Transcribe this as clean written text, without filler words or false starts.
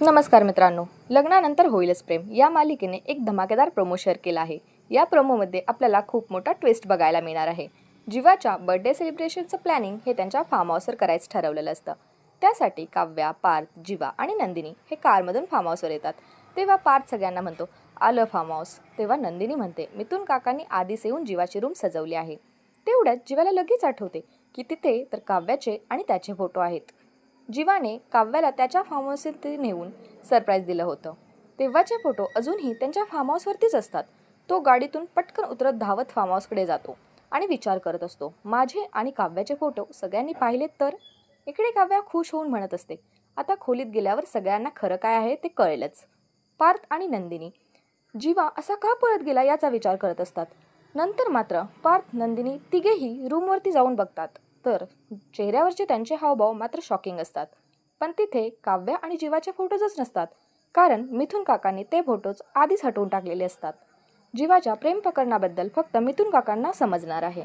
नमस्कार मित्रांनो, लग्नानंतर होईलच प्रेम या मालिकेने एक धमाकेदार प्रोमो शेअर केला आहे. या प्रोमोमध्ये आपल्याला खूप मोठा ट्विस्ट बघायला मिळणार आहे. जीवाच्या बर्थडे सेलिब्रेशनचं प्लॅनिंग हे त्यांच्या फार्म हाऊसवर करायचं ठरवलेलं असतं. त्यासाठी काव्या, पार्थ, जीवा आणि नंदिनी हे कारमधून फार्म हाऊसवर येतात. तेव्हा पार्थ सगळ्यांना म्हणतो, आलं फार्म हाऊस. तेव्हा नंदिनी म्हणते, मिथुन काकांनी आधीच येऊन जीवाची रूम सजवली आहे. तेवढ्यात जीवाला लगेच आठवते की तिथे तर काव्याचे आणि त्याचे फोटो आहेत. जीवाने काव्याला त्याच्या फार्म हाऊसवरती नेऊन सरप्राईज दिलं होतं. तेव्हाचे फोटो अजूनही त्यांच्या फार्म हाऊसवरतीच असतात. तो गाडीतून पटकन उतरत धावत फार्म हाऊसकडे जातो आणि विचार करत असतो, माझे आणि काव्याचे फोटो सगळ्यांनी पाहिलेत तर. इकडे काव्या खुश होऊन म्हणत असते, आता खोलीत गेल्यावर सगळ्यांना खरं काय आहे ते कळेलच. पार्थ आणि नंदिनी जीवा असा का पळत गेला याचा विचार करत असतात. नंतर मात्र पार्थ, नंदिनी तिघेही रूमवरती जाऊन बघतात तर चेहऱ्यावरचे त्यांचे हावभाव मात्र शॉकिंग असतात. पण तिथे काव्या आणि जीवाचे फोटोजच नसतात, कारण मिथुन काकांनी ते फोटोज आधीच हटवून टाकलेले असतात. जीवाच्या प्रेम प्रकरणाबद्दल फक्त मिथुन काकांना समजणार आहे.